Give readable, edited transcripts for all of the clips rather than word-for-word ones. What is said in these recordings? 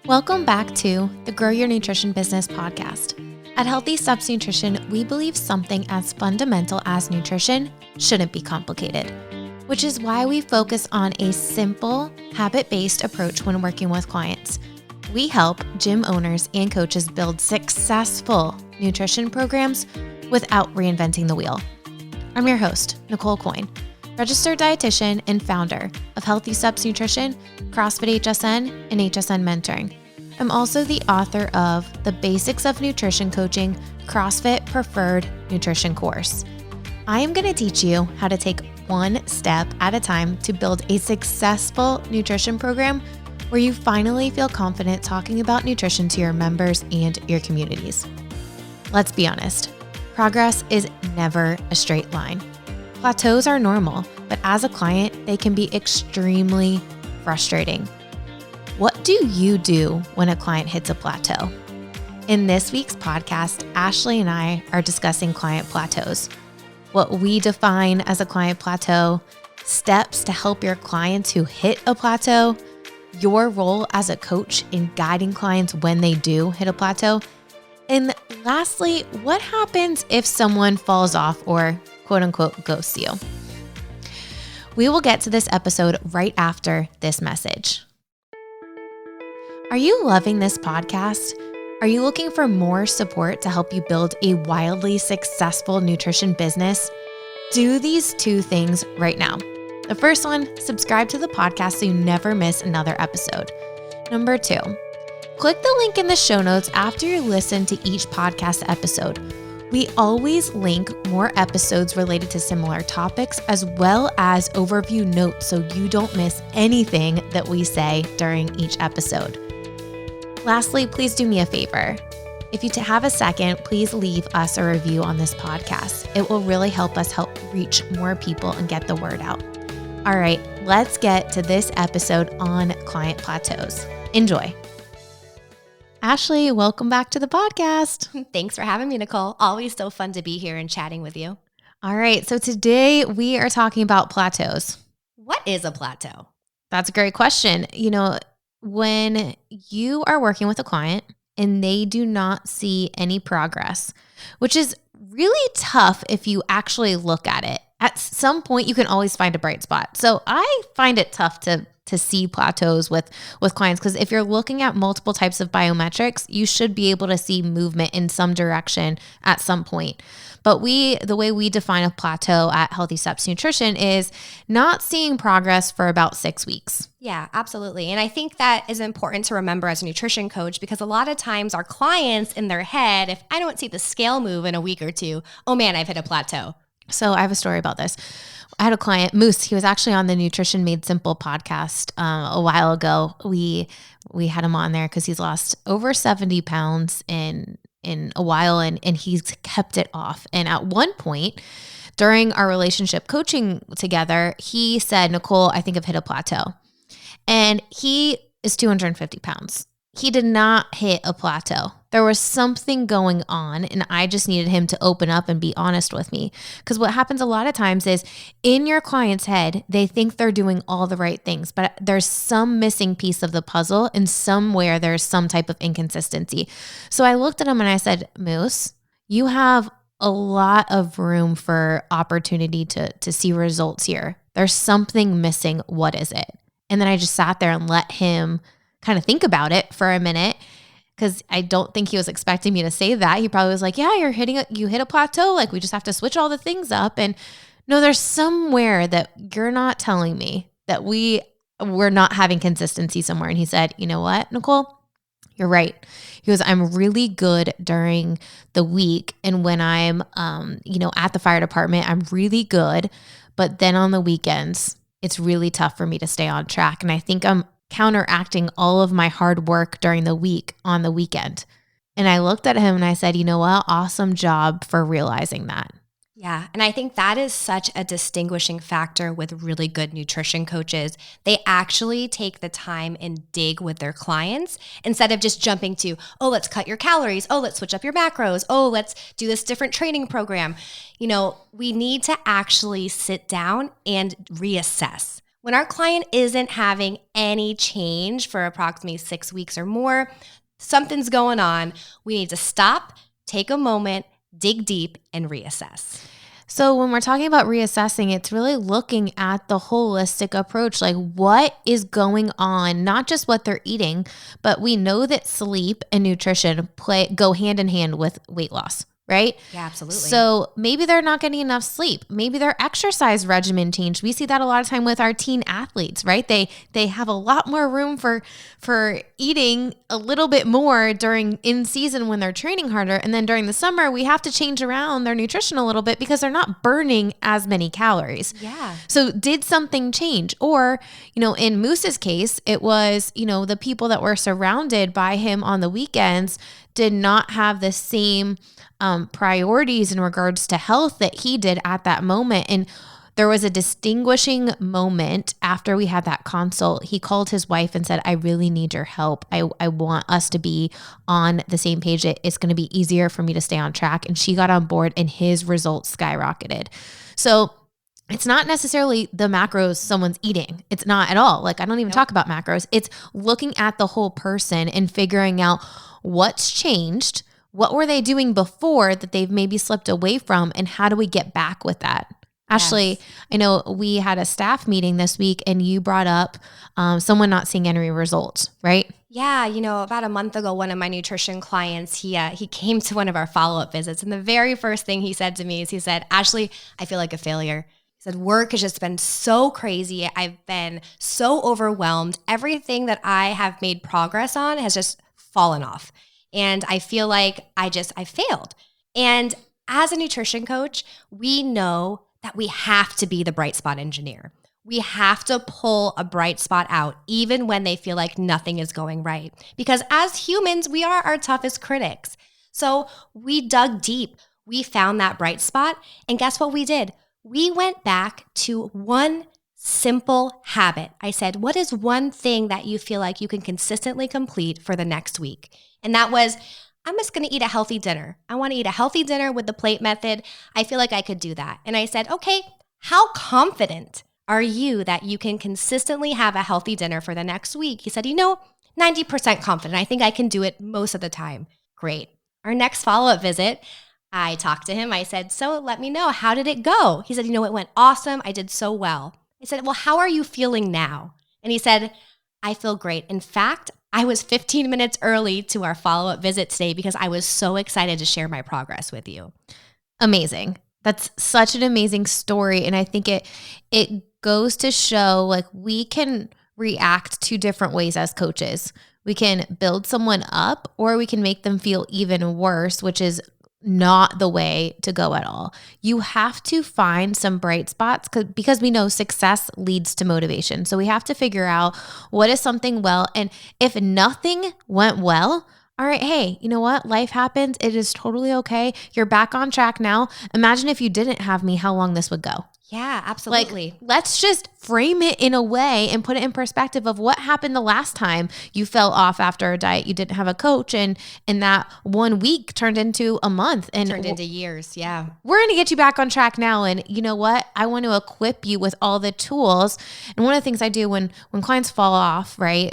Welcome back to the Grow Your Nutrition Business podcast. At Healthy Steps Nutrition, we believe something as fundamental as nutrition shouldn't be complicated, which is why we focus on a simple, habit-based approach when working with clients. We help gym owners and coaches build successful nutrition programs without reinventing the wheel. I'm your host, Nicole Aucoin, registered dietitian and founder of Healthy Steps Nutrition, CrossFit HSN, and HSN Mentoring. I'm also the author of the Basics of Nutrition Coaching CrossFit Preferred Nutrition course. I am going to teach you how to take one step at a time to build a successful nutrition program where you finally feel confident talking about nutrition to your members and your communities. Let's be honest, progress is never a straight line. Plateaus are normal, but as a client, they can be extremely frustrating. What do you do when a client hits a plateau? In this week's podcast, Ashley and I are discussing client plateaus, what we define as a client plateau, steps to help your clients who hit a plateau, your role as a coach in guiding clients when they do hit a plateau, and lastly, what happens if someone falls off or quote unquote ghosts you? We will get to this episode right after this message. Are you loving this podcast? Are you looking for more support to help you build a wildly successful nutrition business? Do these two things right now. The first one, subscribe to the podcast so you never miss another episode. Number two, click the link in the show notes after you listen to each podcast episode. We always link more episodes related to similar topics as well as overview notes so you don't miss anything that we say during each episode. Lastly, please do me a favor. If you have a second, please leave us a review on this podcast. It will really help us help reach more people and get the word out. All right, let's get to this episode on client plateaus. Enjoy. Ashley, welcome back to the podcast. Thanks for having me, Nicole. Always so fun to be here and chatting with you. All right, so today we are talking about plateaus. What is a plateau? That's a great question. When you are working with a client and they do not see any progress, which is really tough if you actually look at it. At some point, you can always find a bright spot. So I find it tough to see plateaus with clients because if you're looking at multiple types of biometrics, you should be able to see movement in some direction at some point. But the way we define a plateau at Healthy Steps Nutrition is not seeing progress for about 6 weeks. Yeah, absolutely. And I think that is important to remember as a nutrition coach because a lot of times our clients in their head, if I don't see the scale move in a week or two, oh man, I've hit a plateau. So I have a story about this. I had a client, Moose. He was actually on the Nutrition Made Simple podcast a while ago. We had him on there because he's lost over 70 pounds in a while and he's kept it off. And at one point during our relationship coaching together, he said, Nicole, I think I've hit a plateau. And he is 250 pounds. He did not hit a plateau. There was something going on and I just needed him to open up and be honest with me. Because what happens a lot of times is in your client's head, they think they're doing all the right things, but there's some missing piece of the puzzle and somewhere there's some type of inconsistency. So I looked at him and I said, Moose, you have a lot of room for opportunity to see results here. There's something missing. What is it? And then I just sat there and let him kind of think about it for a minute because I don't think he was expecting me to say that. He probably was like, yeah, you hit a plateau. Like we just have to switch all the things up. And no, there's somewhere that you're not telling me that we're not having consistency somewhere. And he said, you know what, Nicole, you're right. He goes, I'm really good during the week. And when I'm, at the fire department, I'm really good. But then on the weekends, it's really tough for me to stay on track. And I think I'm counteracting all of my hard work during the week on the weekend. And I looked at him and I said, you know what? Awesome job for realizing that. Yeah. And I think that is such a distinguishing factor with really good nutrition coaches. They actually take the time and dig with their clients instead of just jumping to, oh, let's cut your calories. Oh, let's switch up your macros. Oh, let's do this different training program. We need to actually sit down and reassess. When our client isn't having any change for approximately 6 weeks or more, something's going on. We need to stop, take a moment, dig deep, and reassess. So when we're talking about reassessing, it's really looking at the holistic approach, like what is going on, not just what they're eating, but we know that sleep and nutrition go hand in hand with weight loss, right? Yeah, absolutely. So maybe they're not getting enough sleep. Maybe their exercise regimen changed. We see that a lot of time with our teen athletes, right? They have a lot more room for eating a little bit more during in season when they're training harder. And then during the summer, we have to change around their nutrition a little bit because they're not burning as many calories. Yeah. So did something change? Or, in Moose's case, it was, the people that were surrounded by him on the weekends did not have the same priorities in regards to health that he did at that moment. And there was a distinguishing moment after we had that consult. He called his wife and said, I really need your help. I want us to be on the same page. It's going to be easier for me to stay on track. And she got on board and his results skyrocketed. So it's not necessarily the macros someone's eating. It's not at all. Like, I don't even talk about macros. It's looking at the whole person and figuring out what's changed. What were they doing before that they've maybe slipped away from, and how do we get back with that? Ashley, yes. I know we had a staff meeting this week and you brought up someone not seeing any results, right? Yeah, about a month ago, one of my nutrition clients, he came to one of our follow-up visits, and the very first thing he said to me is he said, Ashley, I feel like a failure. He said, work has just been so crazy. I've been so overwhelmed. Everything that I have made progress on has just fallen off. And I feel like I failed. And as a nutrition coach, we know that we have to be the bright spot engineer. We have to pull a bright spot out, even when they feel like nothing is going right. Because as humans, we are our toughest critics. So we dug deep. We found that bright spot. And guess what we did? We went back to one simple habit. I said, what is one thing that you feel like you can consistently complete for the next week? And that was, I'm just going to eat a healthy dinner. I want to eat a healthy dinner with the plate method. I feel like I could do that. And I said, okay, how confident are you that you can consistently have a healthy dinner for the next week? He said, 90% confident. I think I can do it most of the time. Great. Our next follow-up visit, I talked to him. I said, so let me know, how did it go? He said, it went awesome. I did so well. I said, well, how are you feeling now? And he said, I feel great. In fact, I was 15 minutes early to our follow-up visit today because I was so excited to share my progress with you. Amazing. That's such an amazing story. And I think it goes to show, like, we can react two different ways as coaches. We can build someone up, or we can make them feel even worse, which is not the way to go at all. You have to find some bright spots because we know success leads to motivation. So we have to figure out what is something well. And if nothing went well, all right, hey, you know what? Life happens. It is totally okay. You're back on track now. Imagine if you didn't have me, how long this would go. Yeah, absolutely. Like, let's just frame it in a way and put it in perspective of what happened the last time you fell off after a diet. You didn't have a coach, and that 1 week turned into a month and turned into years. Yeah. We're going to get you back on track now. And you know what? I want to equip you with all the tools. And one of the things I do when clients fall off, right?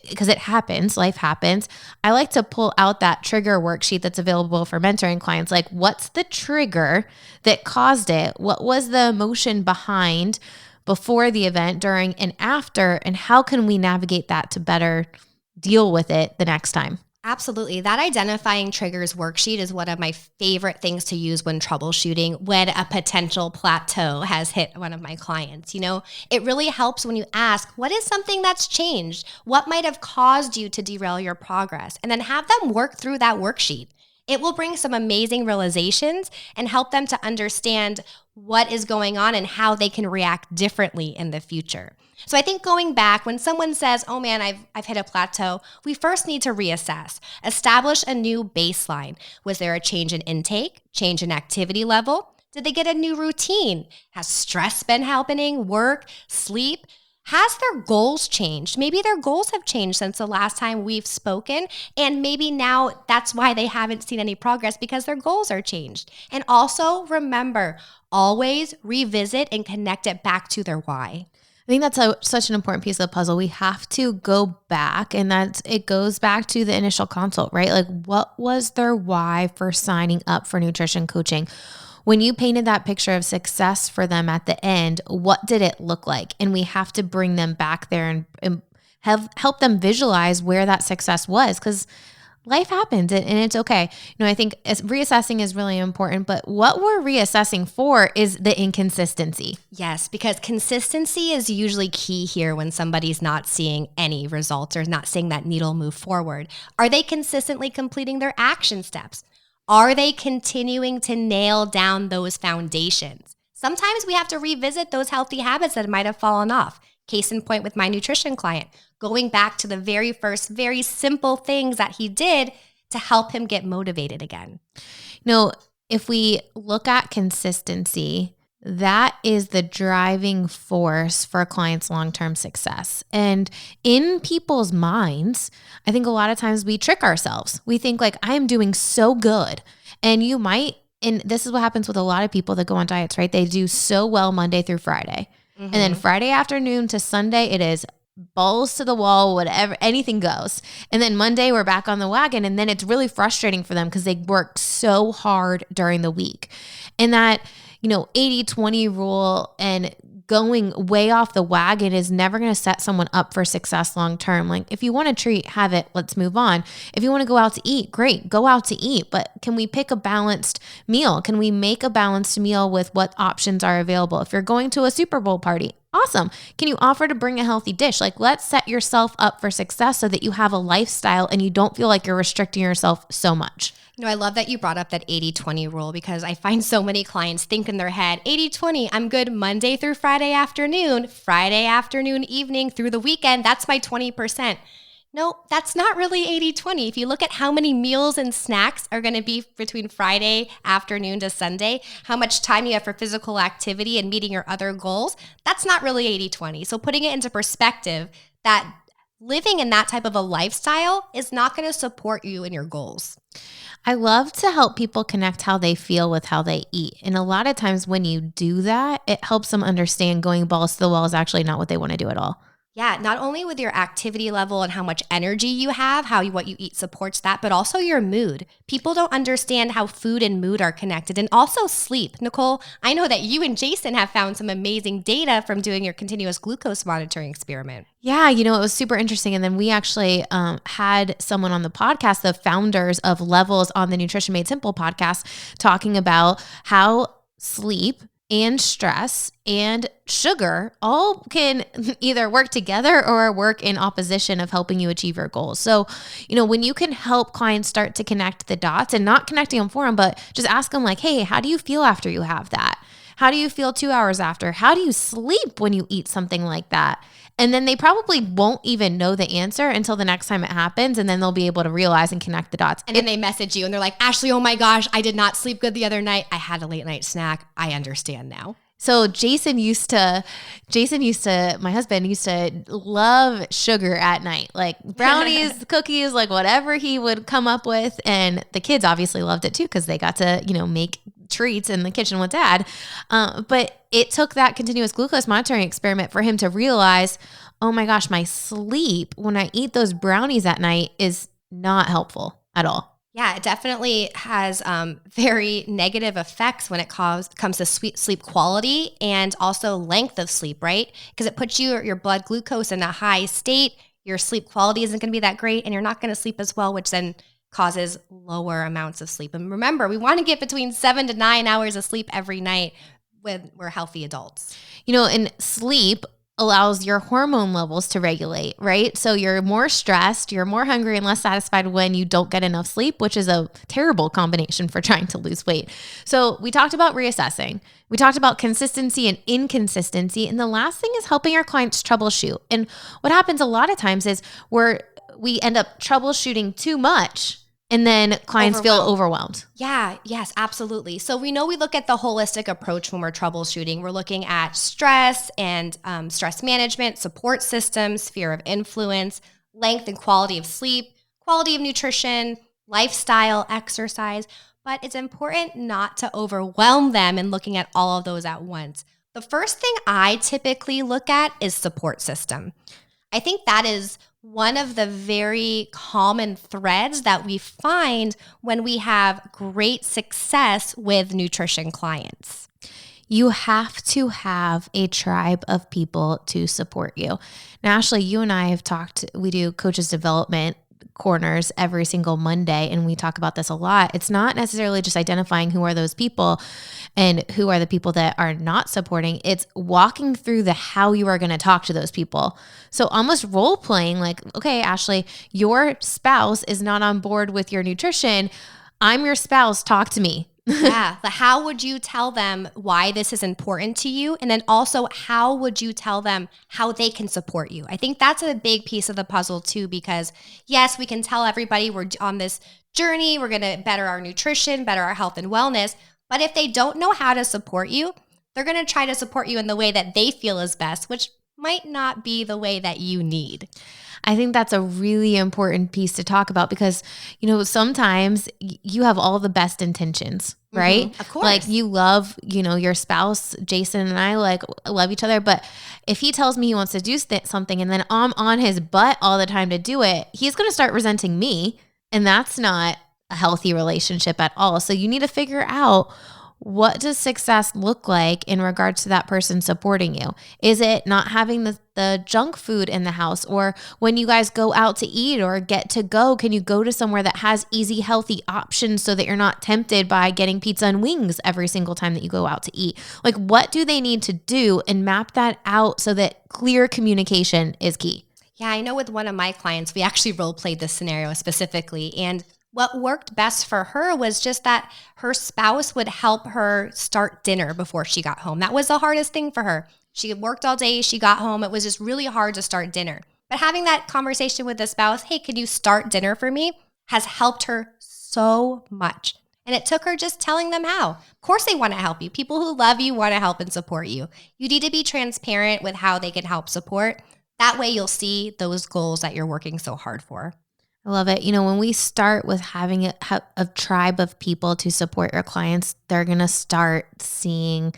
Because it happens, life happens. I like to pull out that trigger worksheet that's available for mentoring clients. Like, what's the trigger that caused it? What was the emotion behind before the event, during, and after? And how can we navigate that to better deal with it the next time? Absolutely. That identifying triggers worksheet is one of my favorite things to use when troubleshooting when a potential plateau has hit one of my clients. It really helps when you ask, what is something that's changed? What might have caused you to derail your progress? And then have them work through that worksheet. It will bring some amazing realizations and help them to understand what is going on and how they can react differently in the future. So I think going back, when someone says, oh man, I've hit a plateau, we first need to reassess, establish a new baseline. Was there a change in intake, change in activity level? Did they get a new routine? Has stress been happening, work, sleep? Has their goals changed? Maybe their goals have changed since the last time we've spoken, and maybe now that's why they haven't seen any progress, because their goals are changed. And also remember, always revisit and connect it back to their why. I think that's such an important piece of the puzzle. We have to go back, and it goes back to the initial consult, right? Like, what was their why for signing up for nutrition coaching? When you painted that picture of success for them at the end, what did it look like? And we have to bring them back there and help them visualize where that success was, because life happens and it's okay. I think reassessing is really important, but what we're reassessing for is the inconsistency. Yes, because consistency is usually key here when somebody's not seeing any results or not seeing that needle move forward. Are they consistently completing their action steps? Are they continuing to nail down those foundations? Sometimes we have to revisit those healthy habits that might have fallen off. Case in point with my nutrition client, going back to the very first, very simple things that he did to help him get motivated again. If we look at consistency, that is the driving force for a client's long-term success. And in people's minds, I think a lot of times we trick ourselves. We think like, I am doing so good. And this is what happens with a lot of people that go on diets, right? They do so well Monday through Friday. Mm-hmm. And then Friday afternoon to Sunday, it is balls to the wall, whatever, anything goes. And then Monday we're back on the wagon. And then it's really frustrating for them because they worked so hard during the week. And that, 80-20 rule and going way off the wagon is never going to set someone up for success long-term. Like, if you want a treat, have it, let's move on. If you want to go out to eat, great, go out to eat. But can we pick a balanced meal? Can we make a balanced meal with what options are available? If you're going to a Super Bowl party, awesome. Can you offer to bring a healthy dish? Like, let's set yourself up for success so that you have a lifestyle and you don't feel like you're restricting yourself so much. I love that you brought up that 80-20 rule, because I find so many clients think in their head, 80-20, I'm good Monday through Friday afternoon, evening through the weekend. That's my 20%. No, that's not really 80-20. If you look at how many meals and snacks are going to be between Friday afternoon to Sunday, how much time you have for physical activity and meeting your other goals, that's not really 80-20. So putting it into perspective, that living in that type of a lifestyle is not going to support you in your goals. I love to help people connect how they feel with how they eat. And a lot of times when you do that, it helps them understand going balls to the wall is actually not what they want to do at all. Yeah, not only with your activity level and how much energy you have, what you eat supports that, but also your mood. People don't understand how food and mood are connected, and also sleep. Nicole, I know that you and Jason have found some amazing data from doing your continuous glucose monitoring experiment. Yeah, it was super interesting. And then we actually had someone on the podcast, the founders of Levels on the Nutrition Made Simple podcast, talking about how sleep and stress and sugar all can either work together or work in opposition of helping you achieve your goals. So, when you can help clients start to connect the dots, and not connecting them for them, but just ask them like, hey, how do you feel after you have that? How do you feel 2 hours after? How do you sleep when you eat something like that? And then they probably won't even know the answer until the next time it happens. And then they'll be able to realize and connect the dots. And then they message you and they're like, Ashley, oh my gosh, I did not sleep good the other night. I had a late night snack. I understand now. So Jason used to, my husband used to love sugar at night, like brownies, cookies, like whatever he would come up with. And the kids obviously loved it too, because they got to, make treats in the kitchen with dad. But it took that continuous glucose monitoring experiment for him to realize, oh my gosh, my sleep when I eat those brownies at night is not helpful at all. Yeah, it definitely has very negative effects when it comes to sleep quality and also length of sleep, right? Because it puts your blood glucose in a high state. Your sleep quality isn't going to be that great, and you're not going to sleep as well, which then causes lower amounts of sleep. And remember, we want to get between 7 to 9 hours of sleep every night when we're healthy adults. And sleep allows your hormone levels to regulate, right? So you're more stressed, you're more hungry and less satisfied when you don't get enough sleep, which is a terrible combination for trying to lose weight. So we talked about reassessing. We talked about consistency and inconsistency. And the last thing is helping our clients troubleshoot. And what happens a lot of times is we end up troubleshooting too much, and then clients feel overwhelmed. Yeah, yes, absolutely. So we know we look at the holistic approach when we're troubleshooting. We're looking at stress and stress management, support systems, sphere of influence, length and quality of sleep, quality of nutrition, lifestyle, exercise. But it's important not to overwhelm them in looking at all of those at once. The first thing I typically look at is support system. I think that is one of the very common threads that we find when we have great success with nutrition clients. You have to have a tribe of people to support you. Now, Ashley, you and I have talked, we do coaches development corners every single Monday, and we talk about this a lot. It's not necessarily just identifying who are those people and who are the people that are not supporting. It's walking through the how you are going to talk to those people. So almost role playing like, okay, Ashley, your spouse is not on board with your nutrition. I'm your spouse. Talk to me. Yeah. How would you tell them why this is important to you? And then also, how would you tell them how they can support you? I think that's a big piece of the puzzle too, because yes, we can tell everybody we're on this journey. We're going to better our nutrition, better our health and wellness. But if they don't know how to support you, they're going to try to support you in the way that they feel is best, which might not be the way that you need. I think that's a really important piece to talk about because, sometimes you have all the best intentions, right? Mm-hmm, of course. Like you love, your spouse, Jason and I love each other. But if he tells me he wants to do something and then I'm on his butt all the time to do it, he's going to start resenting me. And that's not a healthy relationship at all. So you need to figure out, what does success look like in regards to that person supporting you? Is it not having the junk food in the house? Or when you guys go out to eat or get to go, can you go to somewhere that has easy, healthy options so that you're not tempted by getting pizza and wings every single time that you go out to eat? Like, what do they need to do and map that out so that clear communication is key? Yeah, I know with one of my clients, we actually role played this scenario specifically. And what worked best for her was just that her spouse would help her start dinner before she got home. That was the hardest thing for her. She had worked all day. She got home. It was just really hard to start dinner. But having that conversation with the spouse, hey, can you start dinner for me, has helped her so much. And it took her just telling them how. Of course they want to help you. People who love you want to help and support you. You need to be transparent with how they can help support. That way you'll see those goals that you're working so hard for. I love it. When we start with having a tribe of people to support your clients, they're going to start seeing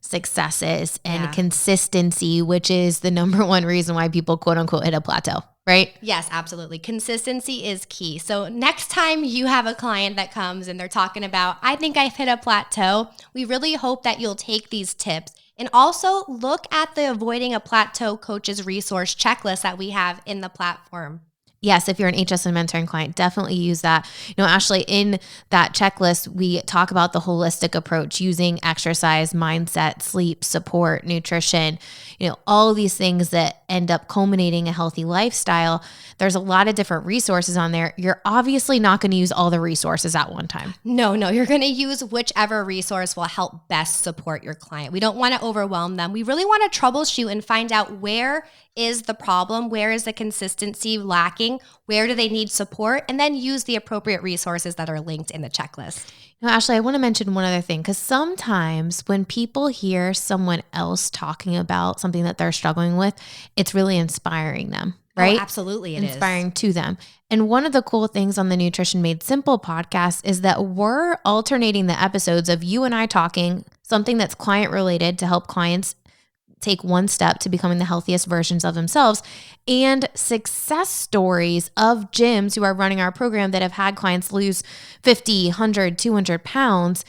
successes and consistency, which is the number one reason why people quote unquote hit a plateau, right? Yes, absolutely. Consistency is key. So next time you have a client that comes and they're talking about, I think I've hit a plateau, we really hope that you'll take these tips and also look at the Avoiding a Plateau Coaches resource checklist that we have in the platform. Yes, if you're an HSN mentoring client, definitely use that. Ashley, in that checklist, we talk about the holistic approach using exercise, mindset, sleep, support, nutrition, all of these things that end up culminating a healthy lifestyle. There's a lot of different resources on there. You're obviously not going to use all the resources at one time. No, you're going to use whichever resource will help best support your client. We don't want to overwhelm them. We really want to troubleshoot and find out where is the problem, where is the consistency lacking, where do they need support, and then use the appropriate resources that are linked in the checklist. Ashley, I want to mention one other thing, because sometimes when people hear someone else talking about something that they're struggling with, it's really inspiring them, right? Oh, absolutely, it is. Inspiring to them. And one of the cool things on the Nutrition Made Simple podcast is that we're alternating the episodes of you and I talking something that's client related to help clients take one step to becoming the healthiest versions of themselves, and success stories of gyms who are running our program that have had clients lose 50, 100, 200 pounds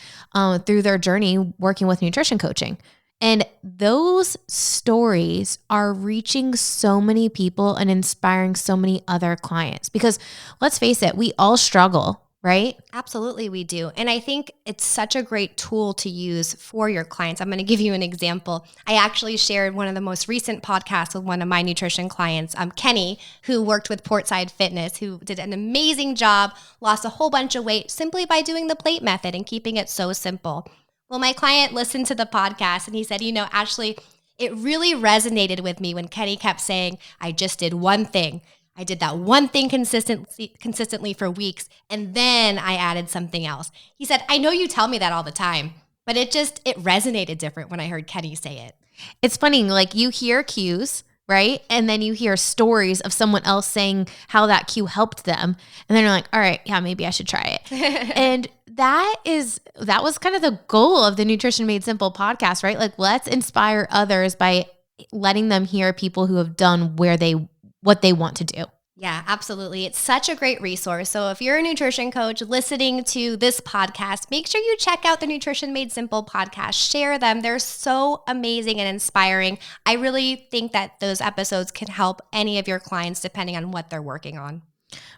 through their journey working with nutrition coaching. And those stories are reaching so many people and inspiring so many other clients, because let's face it, we all struggle, right? Absolutely, we do. And I think it's such a great tool to use for your clients. I'm going to give you an example. I actually shared one of the most recent podcasts with one of my nutrition clients, Kenny, who worked with Portside Fitness, who did an amazing job, lost a whole bunch of weight simply by doing the plate method and keeping it so simple. Well, my client listened to the podcast and he said, Ashley, it really resonated with me when Kenny kept saying, I just did one thing. I did that one thing consistently for weeks, and then I added something else. He said, I know you tell me that all the time, but it resonated different when I heard Kenny say it. It's funny, like you hear cues, right? And then you hear stories of someone else saying how that cue helped them. And then you're like, all right, yeah, maybe I should try it. And that was kind of the goal of the Nutrition Made Simple podcast, right? Like, let's inspire others by letting them hear people who have done what they want to do. Yeah, absolutely. It's such a great resource. So if you're a nutrition coach listening to this podcast, make sure you check out the Nutrition Made Simple podcast. Share them. They're so amazing and inspiring. I really think that those episodes can help any of your clients depending on what they're working on.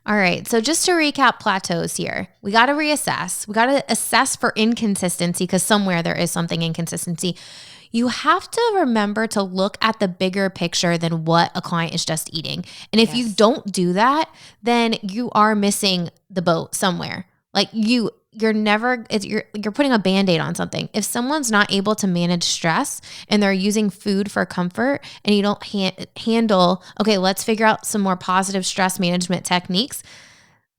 All right. So just to recap Plateaus here, we got to reassess. We got to assess for inconsistency because somewhere there is something inconsistency. You have to remember to look at the bigger picture than what a client is just eating. And if you don't do that, then you are missing the boat somewhere. Like you're putting a Band-Aid on something. If someone's not able to manage stress and they're using food for comfort and you don't handle, okay, let's figure out some more positive stress management techniques,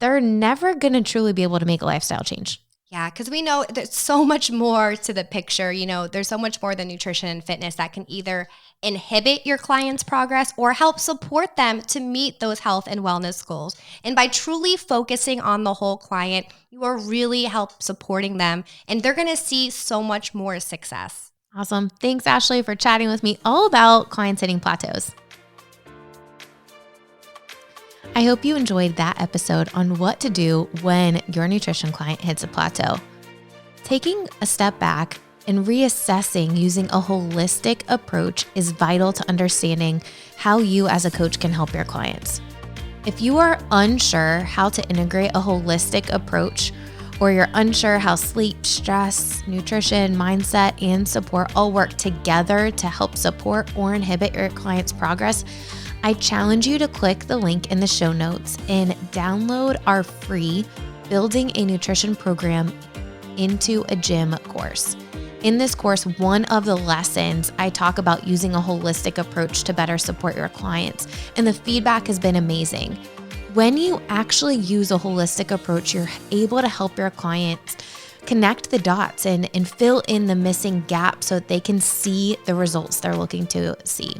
they're never going to truly be able to make a lifestyle change. Yeah, because we know there's so much more to the picture. There's so much more than nutrition and fitness that can either inhibit your client's progress or help support them to meet those health and wellness goals. And by truly focusing on the whole client, you are really help supporting them and they're going to see so much more success. Awesome. Thanks, Ashley, for chatting with me all about clients hitting plateaus. I hope you enjoyed that episode on what to do when your nutrition client hits a plateau. Taking a step back and reassessing using a holistic approach is vital to understanding how you as a coach can help your clients. If you are unsure how to integrate a holistic approach, or you're unsure how sleep, stress, nutrition, mindset, and support all work together to help support or inhibit your client's progress, I challenge you to click the link in the show notes and download our free Building a Nutrition Program into a Gym course. In this course, one of the lessons I talk about using a holistic approach to better support your clients, and the feedback has been amazing. When you actually use a holistic approach, you're able to help your clients connect the dots and fill in the missing gap so that they can see the results they're looking to see.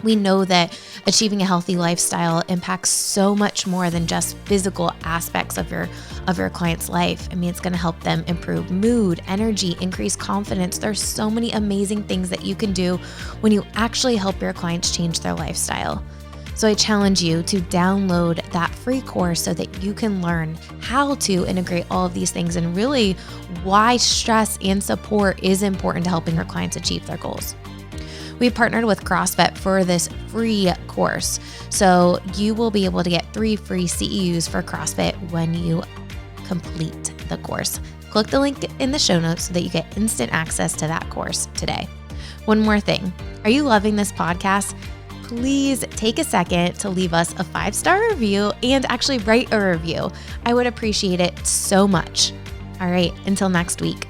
We know that achieving a healthy lifestyle impacts so much more than just physical aspects of your client's life. I mean, it's going to help them improve mood, energy, increase confidence. There's so many amazing things that you can do when you actually help your clients change their lifestyle. So I challenge you to download that free course so that you can learn how to integrate all of these things and really why stress and support is important to helping your clients achieve their goals. We partnered with CrossFit for this free course. So you will be able to get 3 free CEUs for CrossFit when you complete the course. Click the link in the show notes so that you get instant access to that course today. One more thing. Are you loving this podcast? Please take a second to leave us a 5-star review and actually write a review. I would appreciate it so much. All right, until next week.